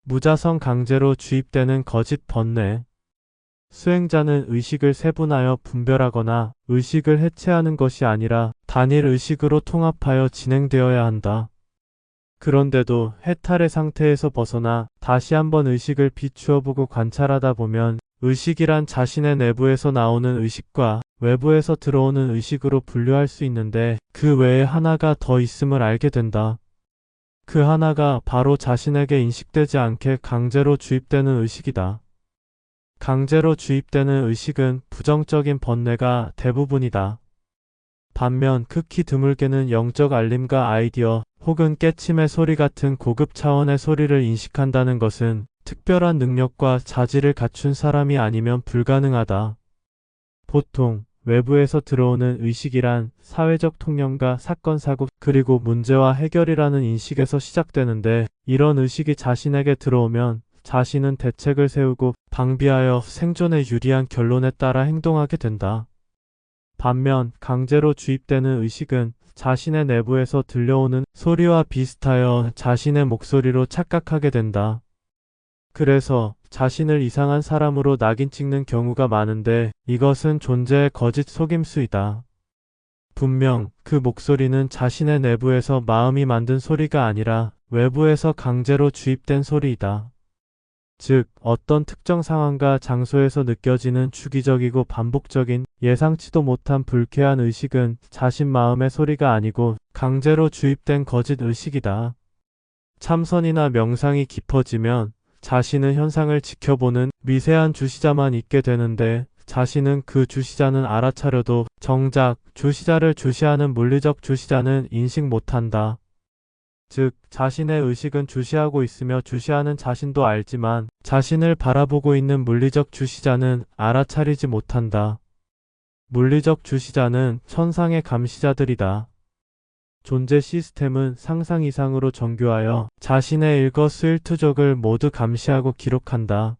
무자성 강제로 주입되는 거짓 번뇌. 수행자는 의식을 세분하여 분별하거나 의식을 해체하는 것이 아니라 단일 의식으로 통합하여 진행되어야 한다. 그런데도 해탈의 상태에서 벗어나 다시 한번 의식을 비추어 보고 관찰하다 보면 의식이란 자신의 내부에서 나오는 의식과 외부에서 들어오는 의식으로 분류할 수 있는데 그 외에 하나가 더 있음을 알게 된다. 그 하나가 바로 자신에게 인식되지 않게 강제로 주입되는 의식이다. 강제로 주입되는 의식은 부정적인 번뇌가 대부분이다. 반면 극히 드물게는 영적 알림과 아이디어 혹은 깨침의 소리 같은 고급 차원의 소리를 인식한다는 것은 특별한 능력과 자질을 갖춘 사람이 아니면 불가능하다. 보통 외부에서 들어오는 의식이란 사회적 통념과 사건 사고 그리고 문제와 해결이라는 인식에서 시작되는데 이런 의식이 자신에게 들어오면 자신은 대책을 세우고 방비하여 생존에 유리한 결론에 따라 행동하게 된다. 반면 강제로 주입되는 의식은 자신의 내부에서 들려오는 소리와 비슷하여 자신의 목소리로 착각하게 된다. 그래서 자신을 이상한 사람으로 낙인 찍는 경우가 많은데 이것은 존재의 거짓 속임수이다. 분명 그 목소리는 자신의 내부에서 마음이 만든 소리가 아니라 외부에서 강제로 주입된 소리이다. 즉, 어떤 특정 상황과 장소에서 느껴지는 주기적이고 반복적인 예상치도 못한 불쾌한 의식은 자신 마음의 소리가 아니고 강제로 주입된 거짓 의식이다. 참선이나 명상이 깊어지면 자신은 현상을 지켜보는 미세한 주시자만 있게 되는데 자신은 그 주시자는 알아차려도 정작 주시자를 주시하는 물리적 주시자는 인식 못한다. 즉, 자신의 의식은 주시하고 있으며 주시하는 자신도 알지만 자신을 바라보고 있는 물리적 주시자는 알아차리지 못한다. 물리적 주시자는 천상의 감시자들이다. 존재 시스템은 상상 이상으로 정교하여 자신의 일거수일투족을 모두 감시하고 기록한다.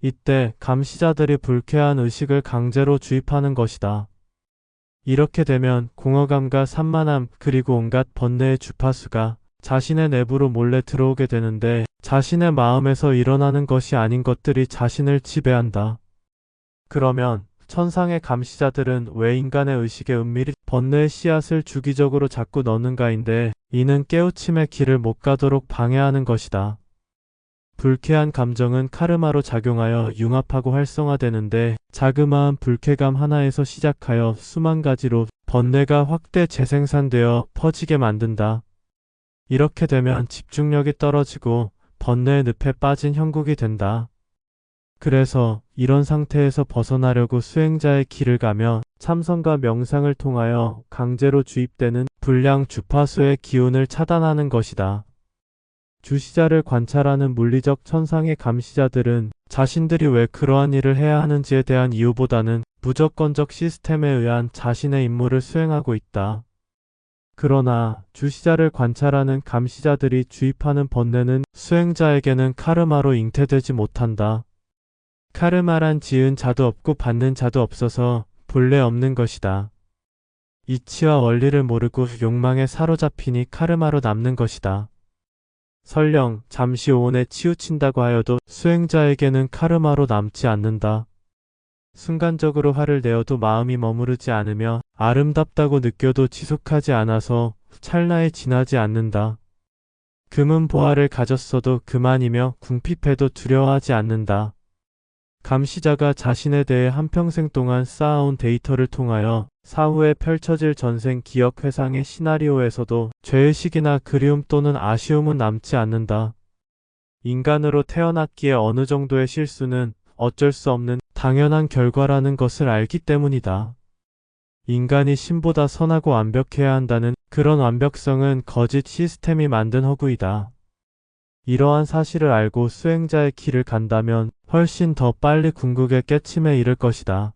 이때 감시자들이 불쾌한 의식을 강제로 주입하는 것이다. 이렇게 되면 공허감과 산만함 그리고 온갖 번뇌의 주파수가 자신의 내부로 몰래 들어오게 되는데 자신의 마음에서 일어나는 것이 아닌 것들이 자신을 지배한다. 그러면 천상의 감시자들은 왜 인간의 의식에 은밀히 번뇌의 씨앗을 주기적으로 자꾸 넣는가인데 이는 깨우침의 길을 못 가도록 방해하는 것이다. 불쾌한 감정은 카르마로 작용하여 융합하고 활성화되는데 자그마한 불쾌감 하나에서 시작하여 수만 가지로 번뇌가 확대 재생산되어 퍼지게 만든다. 이렇게 되면 집중력이 떨어지고 번뇌의 늪에 빠진 형국이 된다. 그래서 이런 상태에서 벗어나려고 수행자의 길을 가며 참선과 명상을 통하여 강제로 주입되는 불량 주파수의 기운을 차단하는 것이다. 주시자를 관찰하는 물리적 천상의 감시자들은 자신들이 왜 그러한 일을 해야 하는지에 대한 이유보다는 무조건적 시스템에 의한 자신의 임무를 수행하고 있다. 그러나 주시자를 관찰하는 감시자들이 주입하는 번뇌는 수행자에게는 카르마로 잉태되지 못한다. 카르마란 지은 자도 없고 받는 자도 없어서 본래 없는 것이다. 이치와 원리를 모르고 욕망에 사로잡히니 카르마로 남는 것이다. 설령 잠시 오온에 치우친다고 하여도 수행자에게는 카르마로 남지 않는다. 순간적으로 화를 내어도 마음이 머무르지 않으며 아름답다고 느껴도 지속하지 않아서 찰나에 지나지 않는다. 금은 보화를 가졌어도 그만이며 궁핍해도 두려워하지 않는다. 감시자가 자신에 대해 한평생 동안 쌓아온 데이터를 통하여 사후에 펼쳐질 전생 기억 회상의 시나리오에서도 죄의식이나 그리움 또는 아쉬움은 남지 않는다. 인간으로 태어났기에 어느 정도의 실수는 어쩔 수 없는 당연한 결과라는 것을 알기 때문이다. 인간이 신보다 선하고 완벽해야 한다는 그런 완벽성은 거짓 시스템이 만든 허구이다. 이러한 사실을 알고 수행자의 길을 간다면 훨씬 더 빨리 궁극의 깨침에 이를 것이다.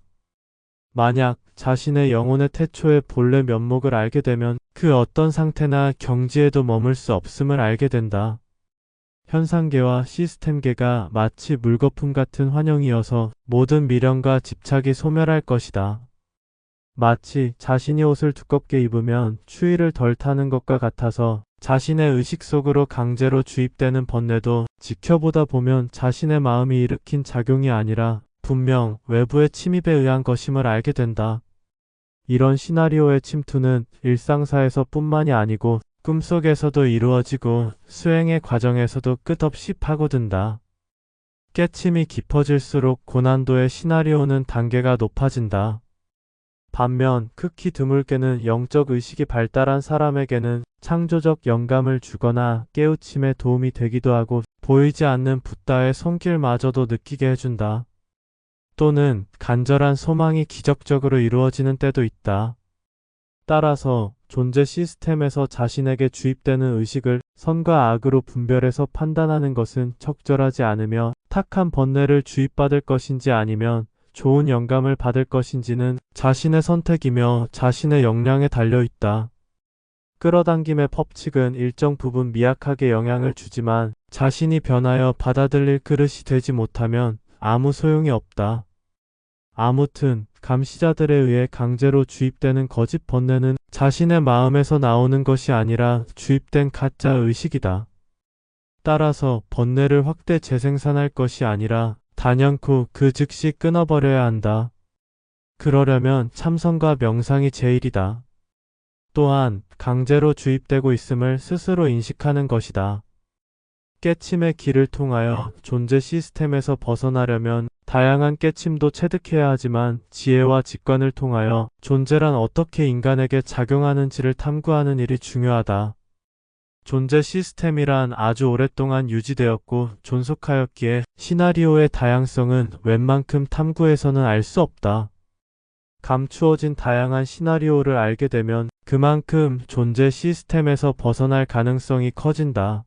만약 자신의 영혼의 태초의 본래 면목을 알게 되면 그 어떤 상태나 경지에도 머물 수 없음을 알게 된다. 현상계와 시스템계가 마치 물거품 같은 환영이어서 모든 미련과 집착이 소멸할 것이다. 마치 자신이 옷을 두껍게 입으면 추위를 덜 타는 것과 같아서 자신의 의식 속으로 강제로 주입되는 번뇌도 지켜보다 보면 자신의 마음이 일으킨 작용이 아니라 분명 외부의 침입에 의한 것임을 알게 된다. 이런 시나리오의 침투는 일상사에서 뿐만이 아니고 꿈속에서도 이루어지고 수행의 과정에서도 끝없이 파고든다. 깨침이 깊어질수록 고난도의 시나리오는 단계가 높아진다. 반면 극히 드물게는 영적 의식이 발달한 사람에게는 창조적 영감을 주거나 깨우침에 도움이 되기도 하고 보이지 않는 붓다의 손길마저도 느끼게 해준다. 또는 간절한 소망이 기적적으로 이루어지는 때도 있다. 따라서 존재 시스템에서 자신에게 주입되는 의식을 선과 악으로 분별해서 판단하는 것은 적절하지 않으며 탁한 번뇌를 주입받을 것인지 아니면 좋은 영감을 받을 것인지는 자신의 선택이며 자신의 역량에 달려 있다. 끌어당김의 법칙은 일정 부분 미약하게 영향을 주지만 자신이 변하여 받아들일 그릇이 되지 못하면 아무 소용이 없다. 아무튼 감시자들에 의해 강제로 주입되는 거짓 번뇌는 자신의 마음에서 나오는 것이 아니라 주입된 가짜 의식이다. 따라서 번뇌를 확대 재생산할 것이 아니라 단연코 그 즉시 끊어버려야 한다. 그러려면 참선과 명상이 제일이다. 또한 강제로 주입되고 있음을 스스로 인식하는 것이다. 깨침의 길을 통하여 존재 시스템에서 벗어나려면 다양한 깨침도 체득해야 하지만 지혜와 직관을 통하여 존재란 어떻게 인간에게 작용하는지를 탐구하는 일이 중요하다. 존재 시스템이란 아주 오랫동안 유지되었고 존속하였기에 시나리오의 다양성은 웬만큼 탐구해서는 알 수 없다. 감추어진 다양한 시나리오를 알게 되면 그만큼 존재 시스템에서 벗어날 가능성이 커진다.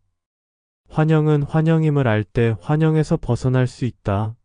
환영은 환영임을 알 때 환영에서 벗어날 수 있다.